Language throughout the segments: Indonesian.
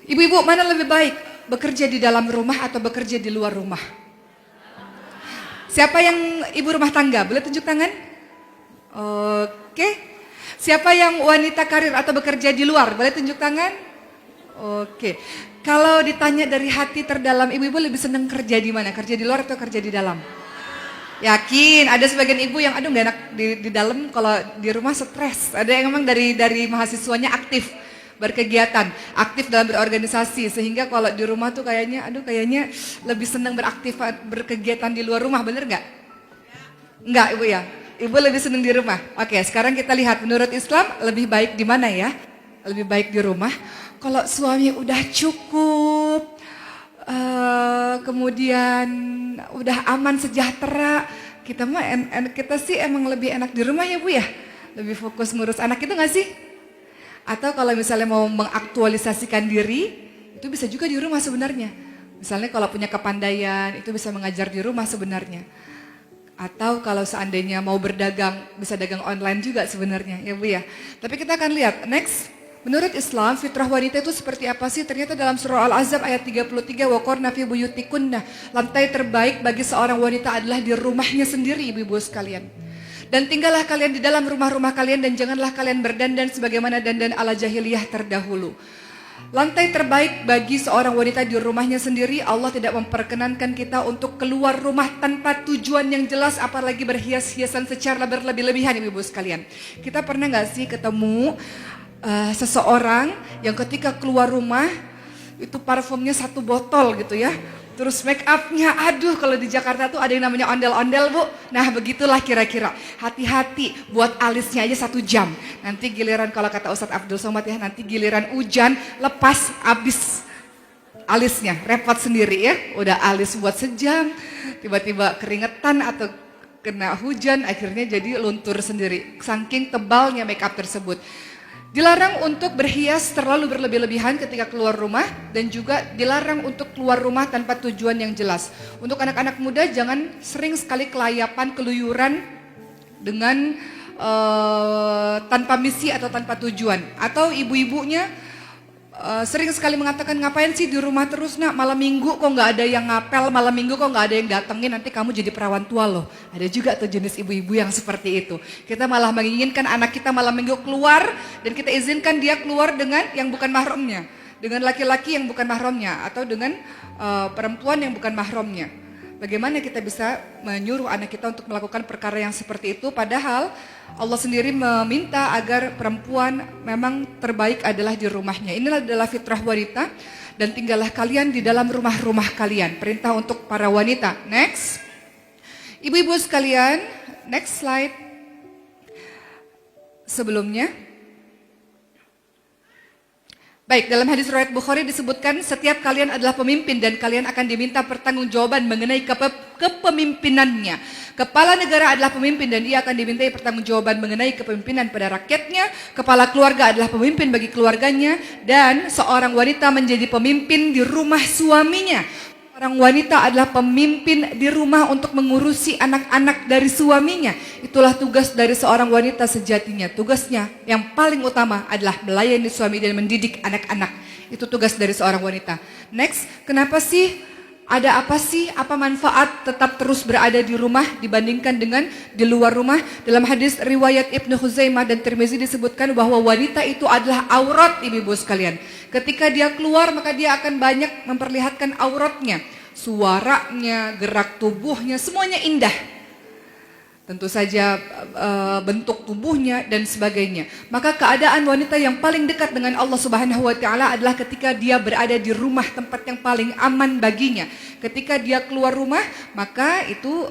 Ibu-ibu, mana lebih baik? Bekerja di dalam rumah atau bekerja di luar rumah? Siapa yang ibu rumah tangga? Boleh tunjuk tangan? Oke. Siapa yang wanita karir atau bekerja di luar? Boleh tunjuk tangan? Oke. Kalau ditanya dari hati terdalam, ibu-ibu lebih senang kerja di mana? Kerja di luar atau kerja di dalam? Yakin, ada sebagian ibu yang aduh gak enak di dalam, kalau di rumah stres. Ada yang memang dari mahasiswanya aktif berkegiatan, aktif dalam berorganisasi, sehingga kalau di rumah tuh kayaknya lebih senang berkegiatan di luar rumah, bener nggak? Nggak ibu ya? Ibu lebih senang di rumah. Oke, sekarang kita lihat menurut Islam lebih baik di mana ya? Lebih baik di rumah. Kalau suami udah cukup, kemudian udah aman sejahtera, kita sih emang lebih enak di rumah ya Bu ya? Lebih fokus ngurus anak itu nggak sih? Atau kalau misalnya mau mengaktualisasikan diri, itu bisa juga di rumah sebenarnya. Misalnya kalau punya kepandaian, itu bisa mengajar di rumah sebenarnya. Atau kalau seandainya mau berdagang, bisa dagang online juga sebenarnya ya Bu ya. Tapi kita akan lihat, next. Menurut Islam, fitrah wanita itu seperti apa sih? Ternyata dalam surah Al-Ahzab ayat 33, waqarna fi buyutikunna, lantai terbaik bagi seorang wanita adalah di rumahnya sendiri, ibu-ibu sekalian. Dan tinggallah kalian di dalam rumah-rumah kalian dan janganlah kalian berdandan sebagaimana dandan ala jahiliyah terdahulu. Lantai terbaik bagi seorang wanita di rumahnya sendiri, Allah tidak memperkenankan kita untuk keluar rumah tanpa tujuan yang jelas, apalagi berhias-hiasan secara berlebih-lebihan, ibu-ibu sekalian. Kita pernah gak sih ketemu seseorang yang ketika keluar rumah itu parfumnya 1 botol gitu ya, terus make upnya, aduh kalau di Jakarta tuh ada yang namanya ondel-ondel Bu. Nah begitulah kira-kira, hati-hati buat alisnya aja 1 jam, nanti giliran kalau kata Ustadz Abdul Somad ya, nanti giliran hujan lepas abis alisnya, repot sendiri ya, udah alis buat sejam, tiba-tiba keringetan atau kena hujan, akhirnya jadi luntur sendiri, saking tebalnya make up tersebut. Dilarang untuk berhias terlalu berlebih-lebihan ketika keluar rumah, dan juga dilarang untuk keluar rumah tanpa tujuan yang jelas. Untuk anak-anak muda jangan sering sekali kelayapan, keluyuran dengan tanpa misi atau tanpa tujuan. Atau ibu-ibunya sering sekali mengatakan, ngapain sih di rumah terus nak, malam minggu kok nggak ada yang ngapel, malam minggu kok nggak ada yang datengin, nanti kamu jadi perawan tua loh. Ada juga tuh jenis ibu-ibu yang seperti itu. Kita malah menginginkan anak kita malam minggu keluar, dan kita izinkan dia keluar dengan yang bukan mahramnya, dengan laki-laki yang bukan mahramnya, atau dengan perempuan yang bukan mahramnya. Bagaimana kita bisa menyuruh anak kita untuk melakukan perkara yang seperti itu, padahal Allah sendiri meminta agar perempuan memang terbaik adalah di rumahnya. Inilah adalah fitrah wanita, dan tinggallah kalian di dalam rumah-rumah kalian. Perintah untuk para wanita. Next. Ibu-ibu sekalian, next slide. Sebelumnya. Baik, dalam hadis riwayat Bukhari disebutkan, setiap kalian adalah pemimpin dan kalian akan diminta pertanggungjawaban mengenai kepemimpinannya. Kepala negara adalah pemimpin dan ia akan dimintai pertanggungjawaban mengenai kepemimpinan pada rakyatnya. Kepala keluarga adalah pemimpin bagi keluarganya, dan seorang wanita menjadi pemimpin di rumah suaminya. Seorang wanita adalah pemimpin di rumah untuk mengurusi anak-anak dari suaminya. Itulah tugas dari seorang wanita sejatinya. Tugasnya yang paling utama adalah melayani suami dan mendidik anak-anak. Itu tugas dari seorang wanita. Next, kenapa sih? Ada apa sih? Apa manfaat tetap terus berada di rumah dibandingkan dengan di luar rumah? Dalam hadis riwayat Ibnu Khuzaimah dan Tirmizi disebutkan bahwa wanita itu adalah aurat, ibu-ibu sekalian. Ketika dia keluar maka dia akan banyak memperlihatkan auratnya. Suaranya, gerak tubuhnya, semuanya indah. Tentu saja bentuk tubuhnya dan sebagainya. Maka keadaan wanita yang paling dekat dengan Allah Subhanahu wa taala adalah ketika dia berada di rumah, tempat yang paling aman baginya. Ketika dia keluar rumah, maka itu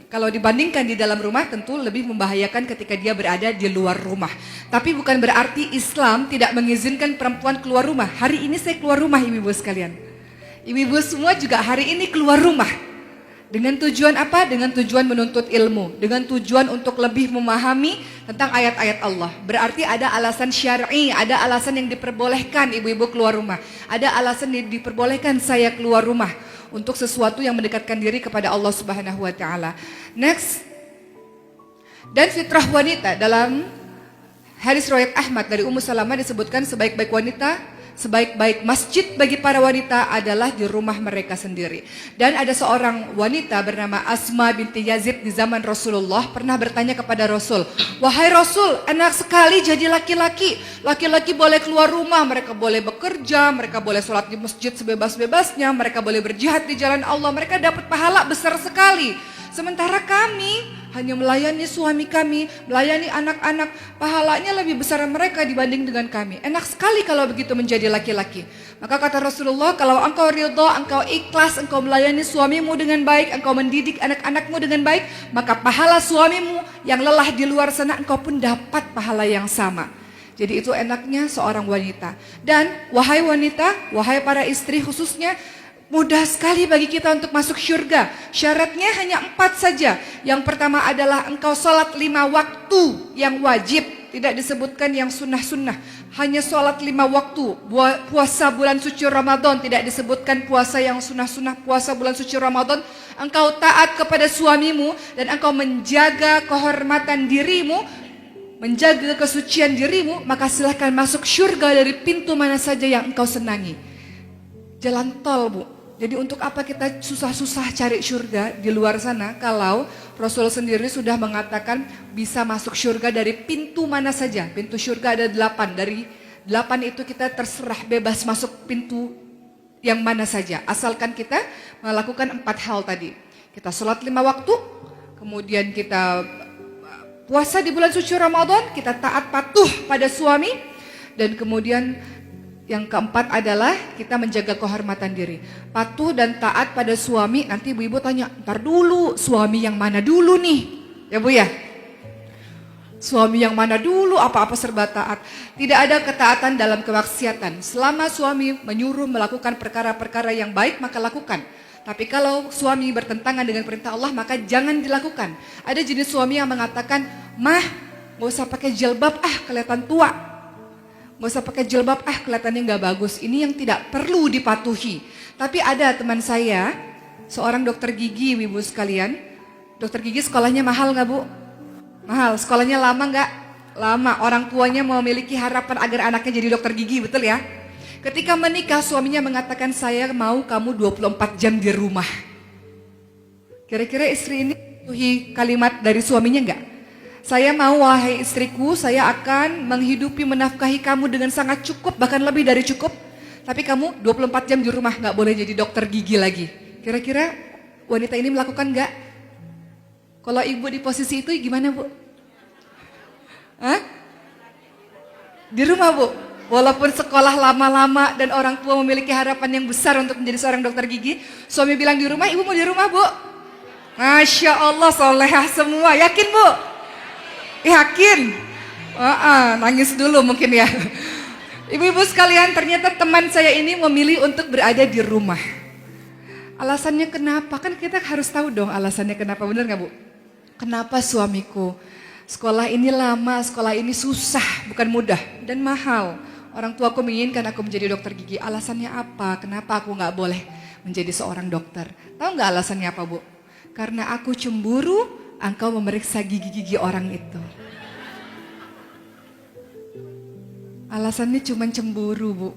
kalau dibandingkan di dalam rumah tentu lebih membahayakan ketika dia berada di luar rumah. Tapi bukan berarti Islam tidak mengizinkan perempuan keluar rumah. Hari ini saya keluar rumah, ibu-ibu sekalian. Ibu-ibu semua juga hari ini keluar rumah. Dengan tujuan apa? Dengan tujuan menuntut ilmu, dengan tujuan untuk lebih memahami tentang ayat-ayat Allah. Berarti ada alasan syar'i, ada alasan yang diperbolehkan ibu-ibu keluar rumah. Ada alasan yang diperbolehkan saya keluar rumah untuk sesuatu yang mendekatkan diri kepada Allah Subhanahu wa taala. Next. Dan fitrah wanita dalam hadis riwayat Ahmad dari Ummu Salamah disebutkan, sebaik-baik wanita sebaik-baik masjid bagi para wanita adalah di rumah mereka sendiri. Dan ada seorang wanita bernama Asma binti Yazid di zaman Rasulullah pernah bertanya kepada Rasul, "Wahai Rasul, enak sekali jadi laki-laki. Laki-laki boleh keluar rumah, mereka boleh bekerja, mereka boleh sholat di masjid sebebas-bebasnya, mereka boleh berjihad di jalan Allah, mereka dapat pahala besar sekali. Sementara kami hanya melayani suami kami, melayani anak-anak, pahalanya lebih besar mereka dibanding dengan kami. Enak sekali kalau begitu menjadi laki-laki." Maka kata Rasulullah, kalau engkau ridha, engkau ikhlas, engkau melayani suamimu dengan baik, engkau mendidik anak-anakmu dengan baik, maka pahala suamimu yang lelah di luar sana engkau pun dapat pahala yang sama. Jadi itu enaknya seorang wanita. Dan wahai wanita, wahai para istri khususnya, mudah sekali bagi kita untuk masuk syurga. Syaratnya hanya 4 saja. Yang pertama adalah engkau sholat 5 waktu yang wajib. Tidak disebutkan yang sunnah-sunnah. Hanya sholat 5 waktu. Puasa bulan suci Ramadan. Tidak disebutkan puasa yang sunnah-sunnah. Puasa bulan suci Ramadan. Engkau taat kepada suamimu. Dan engkau menjaga kehormatan dirimu. Menjaga kesucian dirimu. Maka silahkan masuk syurga dari pintu mana saja yang engkau senangi. Jalan tol, Bu. Jadi untuk apa kita susah-susah cari syurga di luar sana kalau Rasul sendiri sudah mengatakan bisa masuk syurga dari pintu mana saja. Pintu syurga ada 8. Dari 8 itu kita terserah bebas masuk pintu yang mana saja. Asalkan kita melakukan 4 hal tadi. Kita sholat 5 waktu, kemudian kita puasa di bulan suci Ramadan, kita taat patuh pada suami, dan kemudian yang keempat adalah kita menjaga kehormatan diri. Patuh dan taat pada suami. Nanti ibu-ibu tanya, ntar dulu suami yang mana dulu nih? Ya Bu ya? Suami yang mana dulu, apa-apa serba taat. Tidak ada ketaatan dalam kemaksiatan. Selama suami menyuruh melakukan perkara-perkara yang baik, maka lakukan. Tapi kalau suami bertentangan dengan perintah Allah, maka jangan dilakukan. Ada jenis suami yang mengatakan, "Mah, gak usah pakai jilbab, kelihatan tua. Gak usah pakai jilbab, kelihatannya gak bagus." Ini yang tidak perlu dipatuhi. Tapi ada teman saya, seorang dokter gigi, ibu sekalian. Dokter gigi sekolahnya mahal gak Bu? Mahal. Sekolahnya lama gak? Lama. Orang tuanya memiliki harapan agar anaknya jadi dokter gigi, betul ya? Ketika menikah, suaminya mengatakan, "Saya mau kamu 24 jam di rumah." Kira-kira istri ini mematuhi kalimat dari suaminya enggak? "Saya mau, wahai istriku, saya akan menghidupi, menafkahi kamu dengan sangat cukup, bahkan lebih dari cukup. Tapi kamu 24 jam di rumah, gak boleh jadi dokter gigi lagi." Kira-kira wanita ini melakukan enggak? Kalau ibu di posisi itu gimana Bu? Hah? Di rumah Bu? Walaupun sekolah lama-lama dan orang tua memiliki harapan yang besar untuk menjadi seorang dokter gigi, suami bilang di rumah, "Ibu mau di rumah Bu?" Masya Allah, solehah semua. Yakin Bu? Yakin? Nangis dulu mungkin ya. Ibu-ibu sekalian, ternyata teman saya ini memilih untuk berada di rumah. Alasannya kenapa? Kan kita harus tahu dong alasannya kenapa, benar gak Bu? Kenapa suamiku? Sekolah ini lama, sekolah ini susah, bukan mudah dan mahal. Orang tuaku menginginkan aku menjadi dokter gigi. Alasannya apa? Kenapa aku gak boleh menjadi seorang dokter? Tahu gak alasannya apa Bu? Karena aku cemburu, engkau memeriksa gigi-gigi orang itu. Alasannya cuma cemburu Bu.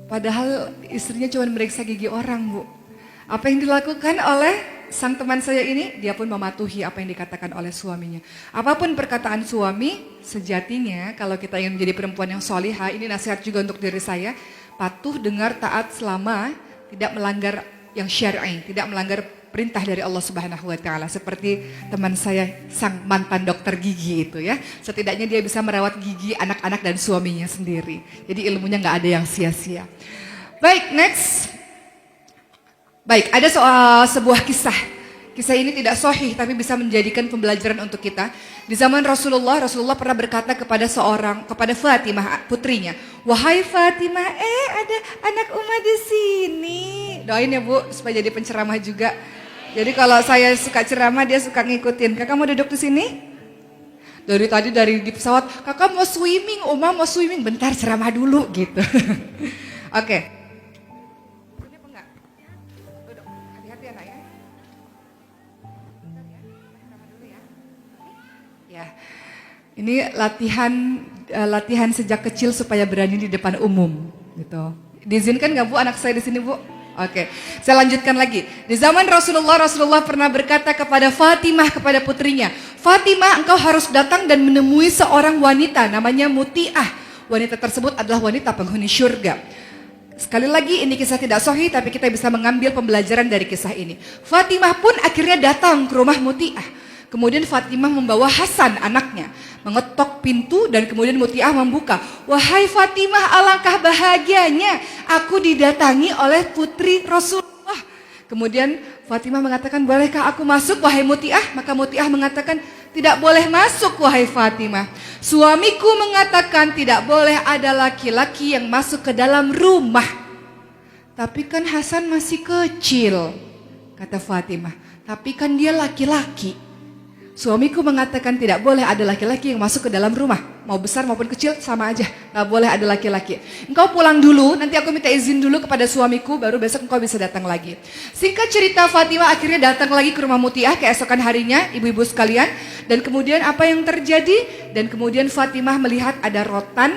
Padahal istrinya cuma memeriksa gigi orang Bu. Apa yang dilakukan oleh sang teman saya ini? Dia pun mematuhi apa yang dikatakan oleh suaminya. Apapun perkataan suami, sejatinya kalau kita ingin menjadi perempuan yang solihah, ini nasihat juga untuk diri saya, patuh, dengar, taat selama tidak melanggar yang syar'i, tidak melanggar perintah dari Allah Subhanahu wa taala, seperti teman saya sang mantan dokter gigi itu ya. Setidaknya dia bisa merawat gigi anak-anak dan suaminya sendiri. Jadi ilmunya nggak ada yang sia-sia. Baik, next. Baik, ada sebuah kisah. Kisah ini tidak sahih tapi bisa menjadikan pembelajaran untuk kita. Di zaman Rasulullah pernah berkata kepada Fatimah putrinya, "Wahai Fatimah, ada anak Umar di sini." Doain ya Bu supaya jadi penceramah juga. Jadi kalau saya suka ceramah dia suka ngikutin. "Kakak mau duduk di sini?" Dari di pesawat, "Kakak mau swimming, Oma mau swimming." "Bentar ceramah dulu," gitu. Oke. Ini latihan sejak kecil supaya berani di depan umum, gitu. Diizinkan nggak Bu anak saya di sini Bu? Oke, saya lanjutkan lagi. Di zaman Rasulullah pernah berkata kepada Fatimah, kepada putrinya, Fatimah, engkau harus datang dan menemui seorang wanita namanya Muti'ah. Wanita tersebut adalah wanita penghuni syurga. Sekali lagi ini kisah tidak sahih, tapi kita bisa mengambil pembelajaran dari kisah ini. Fatimah pun akhirnya datang ke rumah Muti'ah. Kemudian Fatimah membawa Hasan anaknya, mengetok pintu dan kemudian Muti'ah membuka. Wahai Fatimah, alangkah bahagianya aku didatangi oleh putri Rasulullah. Kemudian Fatimah mengatakan, bolehkah aku masuk wahai Muti'ah? Maka Muti'ah mengatakan, tidak boleh masuk wahai Fatimah. Suamiku mengatakan tidak boleh ada laki-laki yang masuk ke dalam rumah. Tapi kan Hasan masih kecil, kata Fatimah. Tapi kan dia laki-laki. Suamiku mengatakan tidak boleh ada laki-laki yang masuk ke dalam rumah. Mau besar maupun kecil sama aja. Gak boleh ada laki-laki. Engkau pulang dulu, nanti aku minta izin dulu kepada suamiku, baru besok engkau bisa datang lagi. Singkat cerita, Fatimah akhirnya datang lagi ke rumah Muti'ah keesokan harinya, ibu-ibu sekalian. Dan kemudian apa yang terjadi? Dan kemudian Fatimah melihat ada rotan,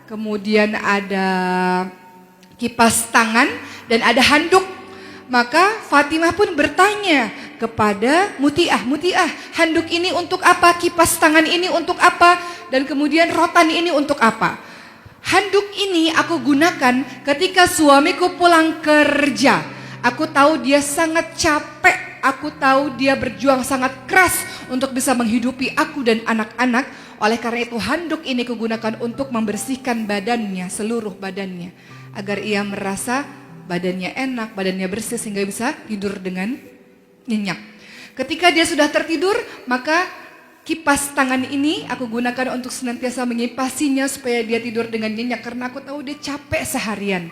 kemudian ada kipas tangan, dan ada handuk. Maka Fatimah pun bertanya kepada Muti'ah, Muti'ah, handuk ini untuk apa? Kipas tangan ini untuk apa? Dan kemudian rotan ini untuk apa? Handuk ini aku gunakan ketika suamiku pulang kerja. Aku tahu dia sangat capek, aku tahu dia berjuang sangat keras untuk bisa menghidupi aku dan anak-anak. Oleh karena itu handuk ini kugunakan untuk membersihkan badannya, seluruh badannya, agar ia merasa badannya enak, badannya bersih sehingga bisa tidur dengan nyenyak. Ketika dia sudah tertidur, maka kipas tangan ini aku gunakan untuk senantiasa mengipasinya supaya dia tidur dengan nyenyak. Karena aku tahu dia capek seharian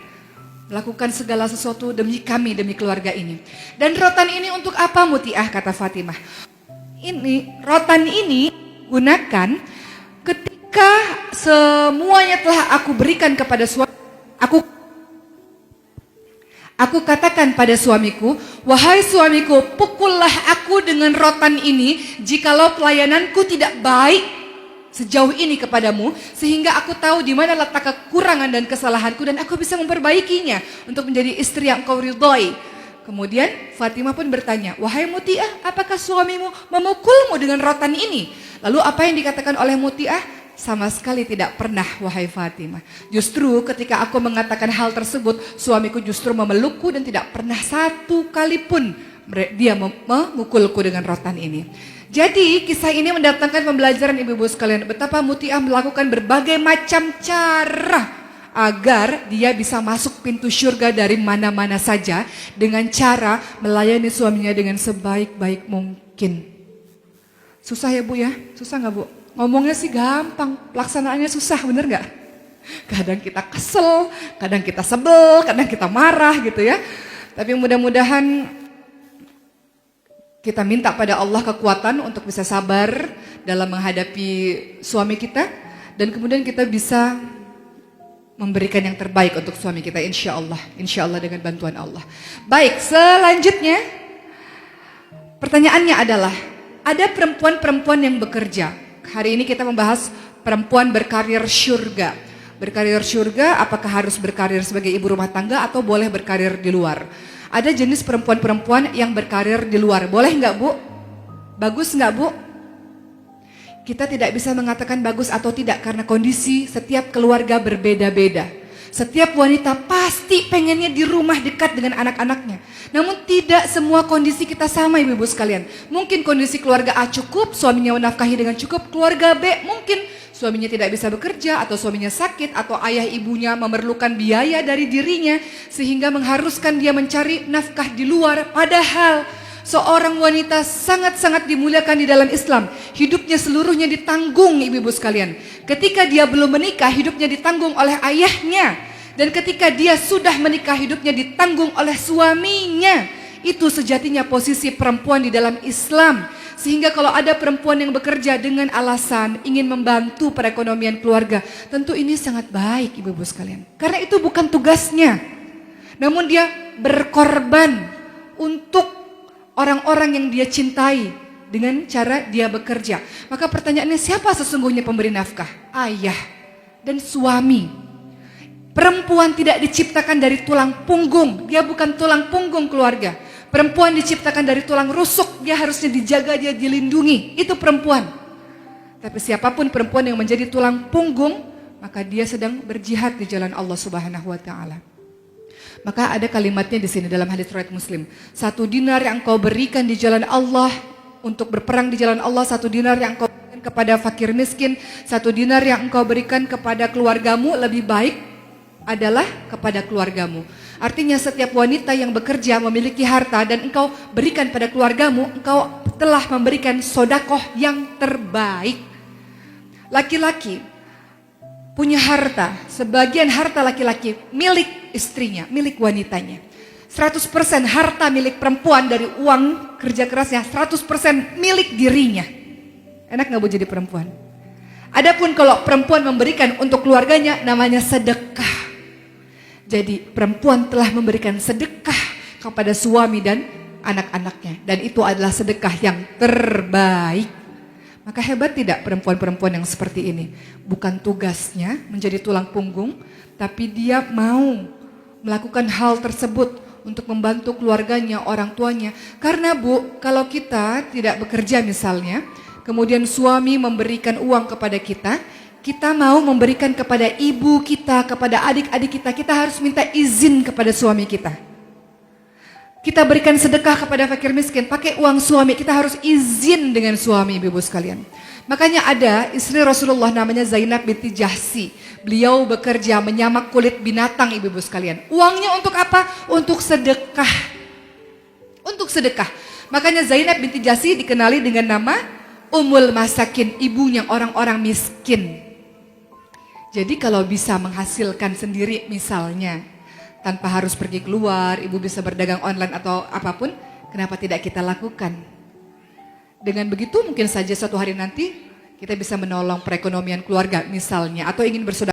melakukan segala sesuatu demi kami, demi keluarga ini. Dan rotan ini untuk apa Muti'ah, kata Fatimah? Rotan ini gunakan ketika semuanya telah aku berikan kepada suami. Aku katakan pada suamiku, wahai suamiku, pukullah aku dengan rotan ini jikalau pelayananku tidak baik sejauh ini kepadamu, sehingga aku tahu di mana letak kekurangan dan kesalahanku dan aku bisa memperbaikinya untuk menjadi istri yang kau ridhoi. Kemudian Fatimah pun bertanya, wahai Muti'ah, apakah suamimu memukulmu dengan rotan ini? Lalu apa yang dikatakan oleh Muti'ah? Sama sekali tidak pernah wahai Fatimah. Justru ketika aku mengatakan hal tersebut, suamiku justru memelukku dan tidak pernah satu kali pun dia memukulku dengan rotan ini. Jadi kisah ini mendatangkan pembelajaran ibu-ibu sekalian, betapa Muti'ah melakukan berbagai macam cara agar dia bisa masuk pintu surga dari mana-mana saja dengan cara melayani suaminya dengan sebaik-baik mungkin. Susah ya Bu ya? Susah gak Bu? Ngomongnya sih gampang, pelaksanaannya susah, bener gak? Kadang kita kesel, kadang kita sebel, kadang kita marah gitu ya. Tapi mudah-mudahan kita minta pada Allah kekuatan untuk bisa sabar dalam menghadapi suami kita. Dan kemudian kita bisa memberikan yang terbaik untuk suami kita, insya Allah dengan bantuan Allah. Baik, selanjutnya pertanyaannya adalah, ada perempuan-perempuan yang bekerja. Hari ini kita membahas perempuan berkarir syurga. Berkarir syurga, apakah harus berkarir sebagai ibu rumah tangga atau boleh berkarir di luar? Ada jenis perempuan-perempuan yang berkarir di luar. Boleh nggak Bu? Bagus nggak Bu? Kita tidak bisa mengatakan bagus atau tidak karena kondisi setiap keluarga berbeda-beda. Setiap wanita pasti pengennya di rumah dekat dengan anak-anaknya. Namun tidak semua kondisi kita sama ibu-ibu sekalian. Mungkin kondisi keluarga A cukup, suaminya menafkahi dengan cukup. Keluarga B mungkin suaminya tidak bisa bekerja atau suaminya sakit atau ayah ibunya memerlukan biaya dari dirinya sehingga mengharuskan dia mencari nafkah di luar. Padahal seorang wanita sangat-sangat dimuliakan di dalam Islam. Hidupnya seluruhnya ditanggung ibu-ibu sekalian. Ketika dia belum menikah, hidupnya ditanggung oleh ayahnya. Dan ketika dia sudah menikah, hidupnya ditanggung oleh suaminya. Itu sejatinya posisi perempuan di dalam Islam. Sehingga kalau ada perempuan yang bekerja dengan alasan ingin membantu perekonomian keluarga, tentu ini sangat baik ibu-ibu sekalian. Karena itu bukan tugasnya. Namun dia berkorban untuk orang-orang yang dia cintai. dengan cara dia bekerja. Maka pertanyaannya, siapa sesungguhnya pemberi nafkah? Ayah dan suami. Perempuan tidak diciptakan dari tulang punggung, dia bukan tulang punggung keluarga. Perempuan diciptakan dari tulang rusuk, dia harusnya dijaga, dia dilindungi. Itu perempuan. Tapi siapapun perempuan yang menjadi tulang punggung, maka dia sedang berjihad di jalan Allah Subhanahu wa taala. Maka ada kalimatnya di sini dalam hadis riwayat Muslim. 1 dinar yang engkau berikan di jalan Allah untuk berperang di jalan Allah, 1 dinar yang engkau berikan kepada fakir miskin, 1 dinar yang engkau berikan kepada keluargamu lebih baik adalah kepada keluargamu. Artinya setiap wanita yang bekerja memiliki harta dan engkau berikan pada keluargamu, engkau telah memberikan sodakoh yang terbaik. Laki-laki punya harta, sebagian harta laki-laki milik istrinya, milik wanitanya. 100% harta milik perempuan dari uang kerja kerasnya, 100% milik dirinya. Enak gak Bu jadi perempuan? Adapun kalau perempuan memberikan untuk keluarganya, namanya sedekah. Jadi perempuan telah memberikan sedekah kepada suami dan anak-anaknya. Dan itu adalah sedekah yang terbaik. Maka hebat tidak perempuan-perempuan yang seperti ini? Bukan tugasnya menjadi tulang punggung, tapi dia mau melakukan hal tersebut untuk membantu keluarganya, orang tuanya. Karena Bu, kalau kita tidak bekerja misalnya, kemudian suami memberikan uang kepada kita, kita mau memberikan kepada ibu kita, kepada adik-adik kita, kita harus minta izin kepada suami kita. Kita berikan sedekah kepada fakir miskin, pakai uang suami, kita harus izin dengan suami, ibu sekalian. Makanya ada istri Rasulullah namanya Zainab binti Jahsy. Beliau bekerja menyamak kulit binatang, ibu sekalian. Uangnya untuk apa? Untuk sedekah. Untuk sedekah. Makanya Zainab binti Jahsy dikenali dengan nama Ummul Masakin, ibunya orang-orang miskin. Jadi kalau bisa menghasilkan sendiri misalnya, tanpa harus pergi keluar, ibu bisa berdagang online atau apapun, kenapa tidak kita lakukan? Dengan begitu mungkin saja suatu hari nanti kita bisa menolong perekonomian keluarga misalnya, atau ingin bersaudara.